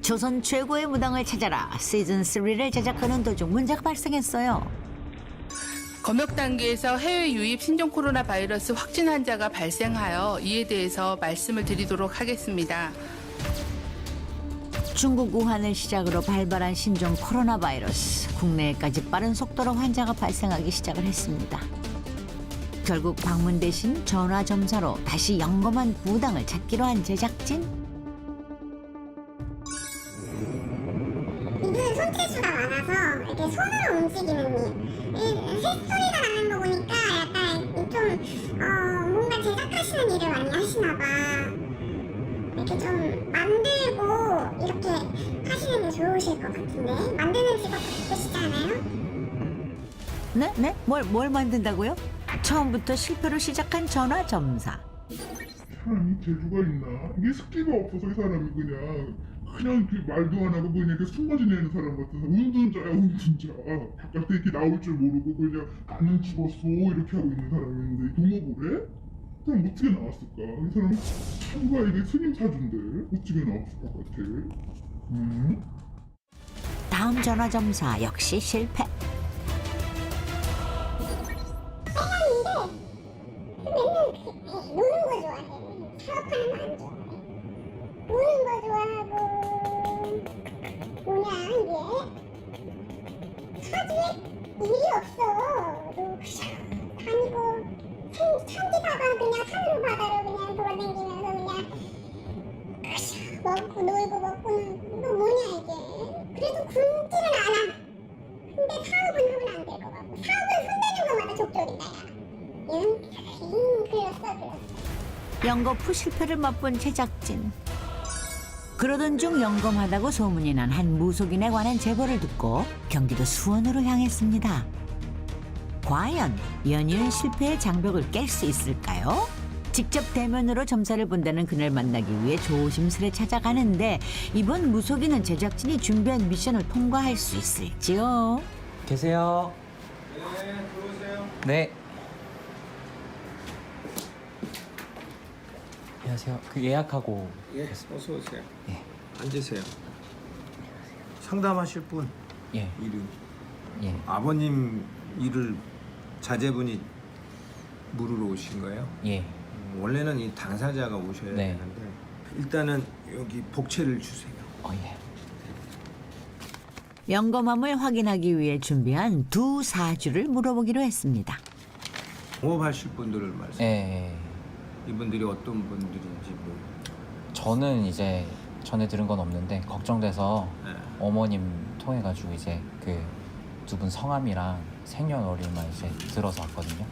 조선 최고의 무당을 찾아라 시즌3를 제작하는 도중 문제가 발생했어요. 검역 단계에서 해외 유입 신종 코로나 바이러스 확진 환자가 발생하여 이에 대해서 말씀을 드리도록 하겠습니다. 중국 우한을 시작으로 발발한 신종 코로나 바이러스. 국내에까지 빠른 속도로 환자가 발생하기 시작을 했습니다. 결국 방문 대신 전화 점사로 다시 영검한 무당을 찾기로 한 제작진. 이분은 손재주가 많아서 이렇게 손으로 움직이는 일, 새소리가 나는 거 보니까 약간 좀 뭔가 제작하시는 일을 많이 하시나 봐. 이렇게 좀 만들고 이렇게 하시는 게 좋으실 것 같은데 만드는 직업 바쁘시지 않아요? 네? 뭘 만든다고요? 처음부터 실패로 시작한 전화 점사. 사람이 재주가 있나? 이게 습기가 없어서 이 사람이 그냥 이렇게 말도 안 하고 그냥 이렇게 숨어 지내는 사람 같아서 운둔자야 운둔자. 바깥에 이렇게 나올 줄 모르고 그냥 나는 죽었어 이렇게 하고 있는 사람인데 동업을 해? 그럼 어떻게 나왔을까? 이 사람 참가 이게 스님 사주인데 어떻게 나왔을 것 같아? 다음 전화 점사 역시 실패. 노는 거 좋아해. 사업하는 거 안 좋아해. 노는 거 좋아하고 뭐냐 이게 사주에 일이 없어. 너 그냥 다니고 산지다가 그냥 산으로 바다로 그냥 돌아다니면서 그냥 먹고 놀고 먹고는 너 뭐냐 이게. 그래도 굶지는 않아. 근데 사업은 하면 안 될 것 같고 사업은 손대는 것마다 족졸이다 야. 그랬어. 영겁 후 실패를 맛본 제작진. 그러던 중 영검하다고 소문이 난 한 무속인에 관한 제보를 듣고 경기도 수원으로 향했습니다. 과연 연이은 실패의 장벽을 깰 수 있을까요? 직접 대면으로 점사를 본다는 그날 만나기 위해 조심스레 찾아가는데 이번 무속인은 제작진이 준비한 미션을 통과할 수 있을지요? 계세요? 네, 들어오세요. 네. 안녕하세요. 그 예약하고 예, 어서 오세요. 예. 앉으세요. 상담하실 분 예. 이름. 예. 아버님 일을 자제분이 물으러 오신 거예요? 예. 원래는 이 당사자가 오셔야 네. 되는데 일단은 여기 복채를 주세요. 예. 영검함을 확인하기 위해 준비한 두 사주를 물어보기로 했습니다. 공업하실 분들을 말씀. 예. 이분들이 어떤 분들인지 뭐. 저는 이제 전에 들은 건 없는데 걱정돼서 네. 어머님 통해 가지고 이제 그 두 분 성함이랑 생년월일만 이제 들어서 왔거든요.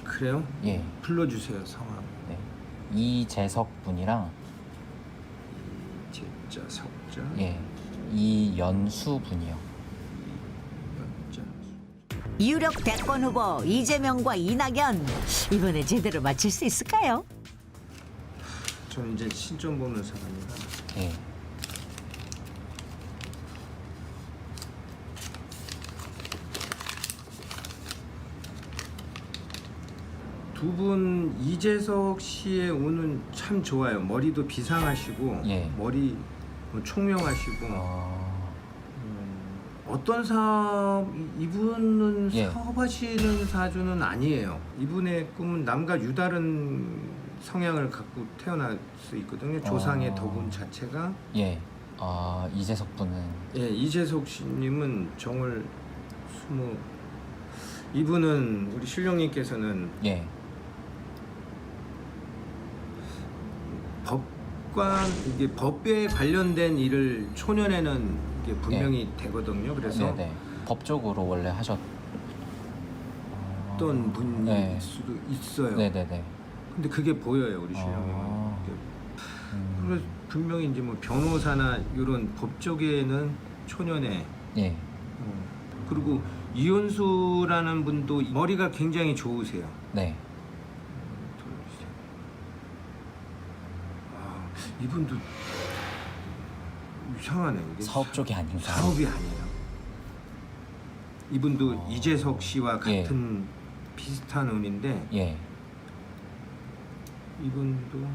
그래요? 예. 불러주세요 성함. 네. 이재석 분이랑 제자 석자. 예. 이연수 분이요. 연자. 유력 대권 후보 이재명과 이낙연. 이번에 제대로 맞힐 수 있을까요? 저는 이제 신점 보는 사람이라. 예. 두 분 이재석 씨의 운은 참 좋아요. 머리도 비상하시고 예. 머리 뭐 총명하시고 어... 어떤 사업 이분은 예. 사업하시는 사주는 아니에요. 이분의 꿈은 남과 유다른 성향을 갖고 태어날 수 있거든요. 조상의 덕운 자체가. 예. 아, 이재석 분은 예, 이재석 씨님은 정월 스무. 이분은 우리 신령님께서는 예. 법관 이게 법에 관련된 일을 초년에는 이게 분명히 되거든요. 그래서 네네. 법적으로 원래 하셨던 어떤 분일 네. 수도 있어요. 네네네. 근데 그게 보여요, 우리 신령님은. 그래서 분명히 이제 뭐 변호사나 이런 법 쪽에는 초년에 예. 그리고 이현수라는 분도 머리가 굉장히 좋으세요. 네. 이분도 이상하네. 이게 사업 쪽이 아닌가. 사업이 아니에요. 이분도 이재석 씨와 예. 같은 비슷한 운인데 예. 이분도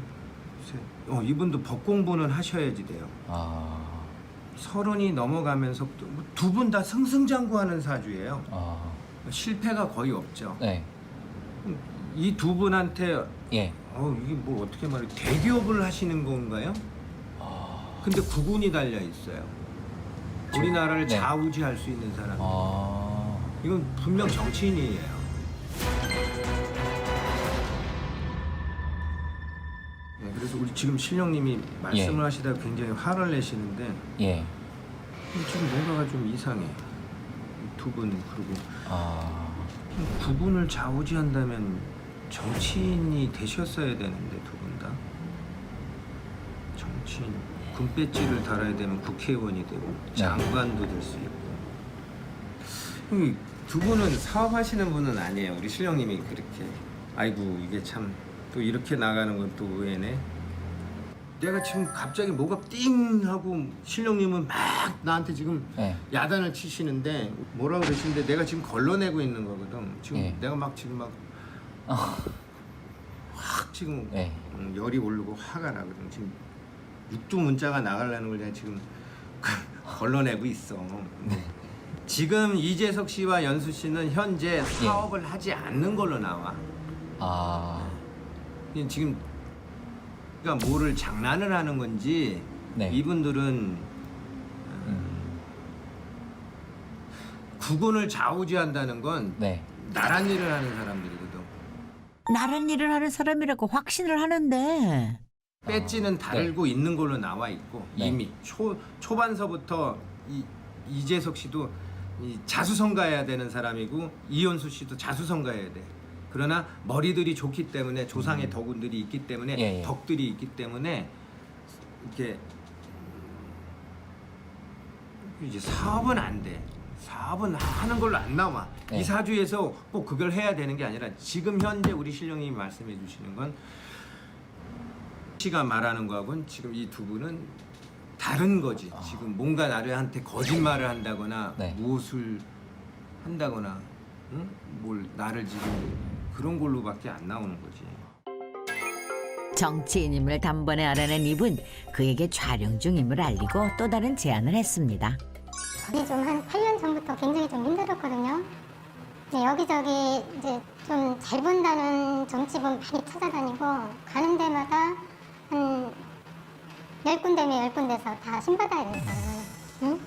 셋. 이분도 법 공부는 하셔야지 돼요. 아, 30이 넘어가면서부터 두 분 다 승승장구하는 사주예요. 아, 실패가 거의 없죠. 네, 이 두 분한테 예. 이게 뭘 어떻게 말해, 대기업을 하시는 건가요? 근데 구군이 달려 있어요. 우리나라를 네. 좌우지할 수 있는 사람. 아, 이건 분명 정치인이에요. 네, 그래서 우리 지금 신령님이 말씀을 예. 하시다가 굉장히 화를 내시는데 예. 지금 뭔가가 좀 이상해. 두 분 그리고 아, 구분을 좌우지한다면 정치인이 되셨어야 되는데 두 분 다 정치인 금배지를 달아야 되면 국회의원이 되고 장관도 될 수 있고. 두 분은 사업하시는 분은 아니에요. 우리 신령님이 그렇게 아이고 이게 참 또 이렇게 나가는 건 또 의외네. 내가 지금 갑자기 뭐가 띵 하고 신령님은 막 나한테 지금 네. 야단을 치시는데 뭐라 그러시는데 내가 지금 걸러내고 있는 거거든. 지금 예. 내가 막 지금 막 확 지금 네. 열이 오르고 화가 나거든. 지금 육두 문자가 나가려는 걸 내가 지금 걸러내고 있어. 지금 이재석 씨와 연수 씨는 현재 사업을 하지 않는 걸로 나와. 아, 지금 그러니까 뭐를 장난을 하는 건지 네. 이분들은 구군을 좌우지한다는 건 네. 나란 일을 하는 사람들이거든. 나란 일을 하는 사람이라고 확신을 하는데 배지는 달고 있는 걸로 나와 있고 네. 이미 초반서부터 이재석 씨도 자수성가해야 되는 사람이고 이현수 씨도 자수성가해야 돼. 그러나 머리들이 좋기 때문에 조상의 덕운들이 있기 때문에 예. 덕들이 있기 때문에 이렇게 이제 사업은 안 돼. 사업은 하는 걸로 안 나와. 네. 이 사주에서 꼭 그걸 해야 되는 게 아니라 지금 현재 우리 신령님이 말씀해 주시는 건 씨가 말하는 거하고는 지금 이 두 분은 다른 거지. 지금 뭔가 나한테 거짓말을 한다거나 네. 무엇을 한다거나 응? 뭘 나를 지금 그런 걸로밖에 안 나오는 거지. 정치인임을 단번에 알아낸 이분 그에게 촬영 중임을 알리고 또 다른 제안을 했습니다. 저는 좀 한 8년 전부터 굉장히 좀 힘들었거든요. 네, 여기저기 이제 좀 잘 본다는 점집은 많이 찾아다니고 가는 데마다 한 10군데면 10군데서 다 신받아야 됐어요. 응?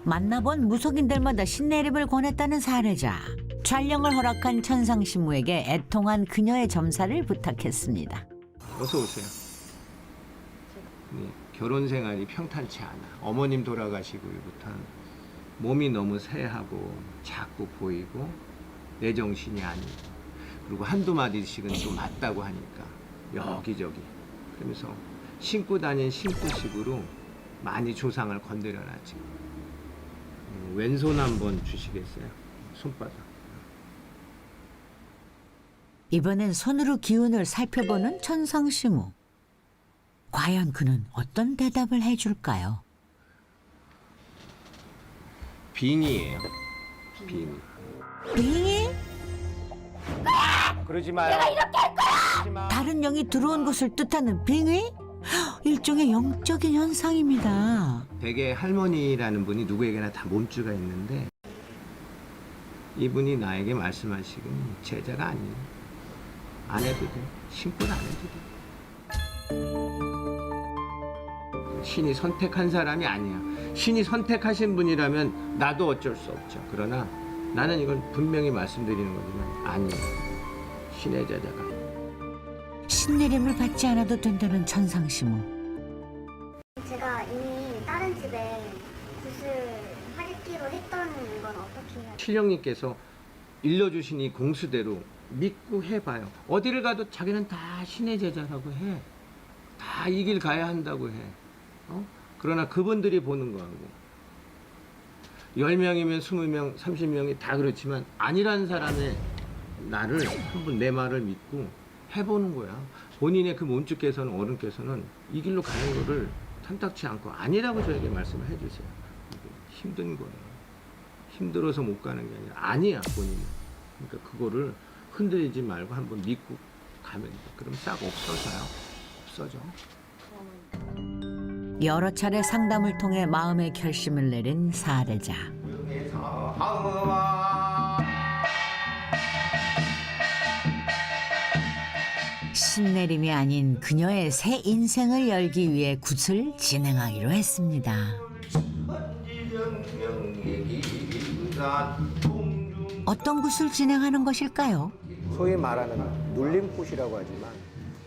만나본 무속인들마다 신내림을 권했다는 사례자. 촬영을 허락한 천상신무에게 애통한 그녀의 점사를 부탁했습니다. 어서 오세요. 네, 결혼 생활이 평탄치 않아. 어머님 돌아가시고 이부터 몸이 너무 새하고 작고 보이고 내 정신이 아니고 그리고 한두 마디씩은 또 맞다고 하니까 여기저기 그러면서 신고 다닌 신부식으로 많이 조상을 건드려놨지. 왼손 한번 주시겠어요? 손바닥. 이번엔 손으로 기운을 살펴보는 천상신무. 과연 그는 어떤 대답을 해줄까요? 빙이에요. 빙이. 빙이? 그러지 마요. 다른 영이 들어온 것을 뜻하는 빙의? 일종의 영적인 현상입니다. 대개 할머니라는 분이 누구에게나 다 몸주가 있는데 이분이 나에게 말씀하시기는 제자가 아니에요. 안 해도 돼. 신고는 안 해도 돼. 신이 선택한 사람이 아니야. 신이 선택하신 분이라면 나도 어쩔 수 없죠. 그러나 나는 이건 분명히 말씀드리는 거지만 아니에요. 신의 제자가. 신내림을 받지 않아도 된다는 천상신무. 제가 이미 다른 집에 굿을 하겠기로 했던 건 어떻게 해야 돼요? 신령님께서 일러주신 이 공수대로 믿고 해봐요. 어디를 가도 자기는 다 신의 제자라고 해. 다 이 길 가야 한다고 해. 그러나 그분들이 보는 거하고 10명이면 20명, 30명이 다 그렇지만 아니라는 사람의 나를 한번 내 말을 믿고 해보는 거야. 본인의 그 몸주께서는 어른께서는 이 길로 가는 거를 탐탁치 않고 아니라고 저에게 말씀을 해주세요. 힘든 거야. 힘들어서 못 가는 게 아니라 아니야 본인은. 그러니까 그거를 흔들리지 말고 한번 믿고 가면 돼. 그럼 싹 없어져요. 없어져. 여러 차례 상담을 통해 마음의 결심을 내린 사례자. 신내림이 아닌 그녀의 새 인생을 열기 위해 굿을 진행하기로 했습니다. 어떤 굿을 진행하는 것일까요? 소위 말하는 눌림굿이라고 하지만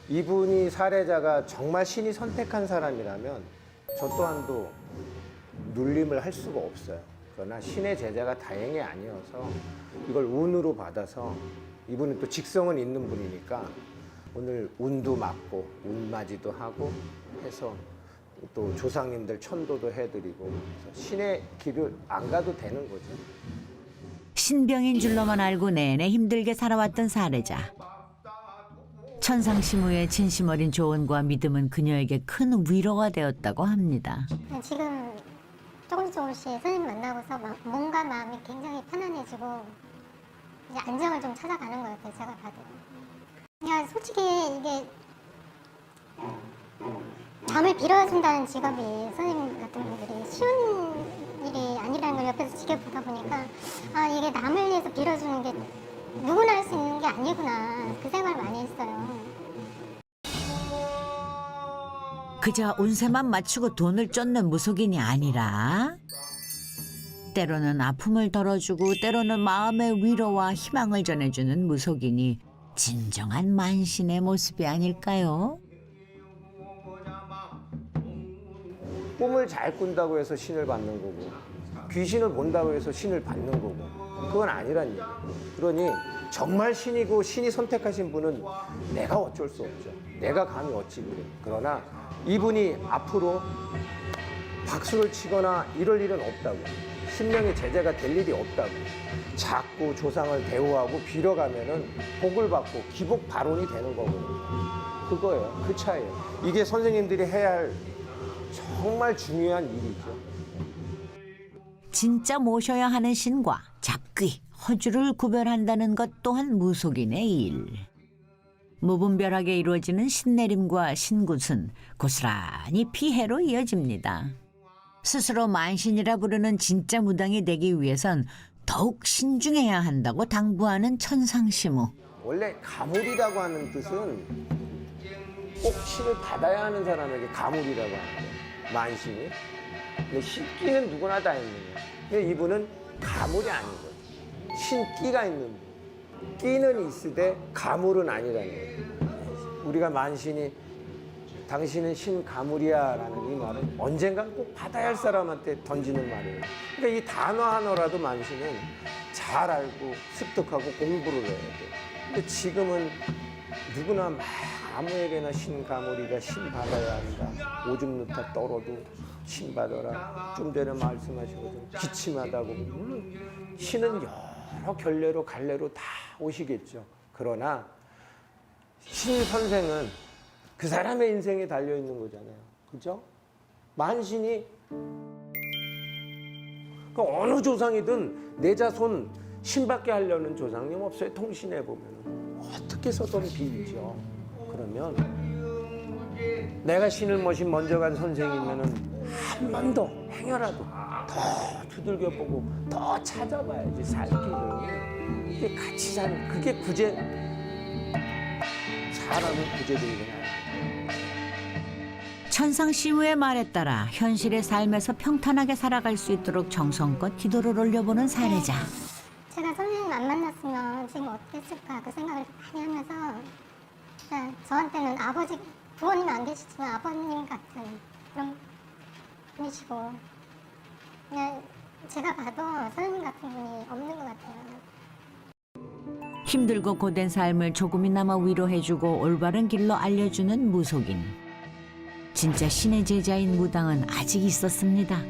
이분이 사례자가 정말 신이 선택한 사람이라면 저 또한도 눌림을 할 수가 없어요. 그러나 신의 제자가 다행히 아니어서 이걸 운으로 받아서 이분은 또 직성은 있는 분이니까 오늘 운도 맞고 운맞이도 하고 해서 또 조상님들 천도도 해드리고 그래서 신의 길을 안 가도 되는 거죠. 신병인 줄로만 알고 내내 힘들게 살아왔던 사례자. 천상시무의 진심 어린 조언과 믿음은 그녀에게 큰 위로가 되었다고 합니다. 지금 조금씩 선생님 만나고서 몸과 마음이 굉장히 편안해지고 이제 안정을 좀 찾아가는 것 같아요. 제가 봐도. 그냥 솔직히 이게 잠을 빌어준다는 직업이 선생님 같은 분들이 쉬운 일이 아니라는 걸 옆에서 지켜보다 보니까 아 이게 남을 위해서 빌어주는 게 누구나 할 수 있는 게 아니구나 그 생각을 많이 했어요. 그저 운세만 맞추고 돈을 쫓는 무속인이 아니라 때로는 아픔을 덜어주고 때로는 마음의 위로와 희망을 전해주는 무속인이 진정한 만신의 모습이 아닐까요? 꿈을 잘 꾼다고 해서 신을 받는 거고 귀신을 본다고 해서 신을 받는 거고 그건 아니란 얘기예요. 그러니 정말 신이고 신이 선택하신 분은 내가 어쩔 수 없죠. 내가 감히 어찌 그래. 그러나 이분이 앞으로 박수를 치거나 이럴 일은 없다고. 신명의 제자가 될 일이 없다고. 자꾸 조상을 대우하고 빌어가면은 복을 받고 기복 발원이 되는 거거든요. 그거예요. 그 차이예요. 이게 선생님들이 해야 할 정말 중요한 일이죠. 진짜 모셔야 하는 신과 잡귀, 허주를 구별한다는 것 또한 무속인의 일. 무분별하게 이루어지는 신내림과 신굿은 고스란히 피해로 이어집니다. 스스로 만신이라 부르는 진짜 무당이 되기 위해선 더욱 신중해야 한다고 당부하는 천상시무. 원래 가물이라고 하는 뜻은 꼭 신을 받아야 하는 사람에게 가물이라고 하는 거예요. 만신이. 근데 신기는 누구나 다 있는 거예요. 근데 이분은 가물이 아닌 거예요. 신기가 있는 분. 끼는 있으되 가물은 아니라는 거예요. 우리가 만신이 당신은 신가물이야 라는 이 말은 언젠간 꼭 받아야 할 사람한테 던지는 말이에요. 그러니까 이 단어 하나라도 만신은 잘 알고 습득하고 공부를 해야 돼요. 근데 지금은 누구나 막 아무에게나 신가물이다, 신 받아야 한다. 오줌 넣다 떨어도 신 받아라. 좀 전에 말씀하시거든요. 기침하다고. 물론 신은 여러 결례로 갈래로 다 오시겠죠. 그러나 신 선생은 그 사람의 인생에 달려있는 거잖아요. 그죠? 만신이 그 어느 조상이든 내 자손 신받게 하려는 조상님 없어요. 통신해 보면 어떻게 서든 빌죠. 그러면 내가 신을 모신 먼저 간 선생이면은 한 번 더 행여라도 더 두들겨보고 더 찾아봐야지 살 길을. 이게 같이 사는 그게 구제. 사람은 구제되는 거야. 천상시무의 말에 따라 현실의 삶에서 평탄하게 살아갈 수 있도록 정성껏 기도를 올려보는 사례자. 제가 선생님 안 만났으면 지금 어땠을까 그 생각을 많이 하면서 그냥 저한테는 아버지, 부모님은 안 계시지만 아버님 같은 그런 분이시고 그냥 제가 봐도 선생님 같은 분이 없는 것 같아요. 힘들고 고된 삶을 조금이나마 위로해주고 올바른 길로 알려주는 무속인. 진짜 신의 제자인 무당은 아직 있었습니다.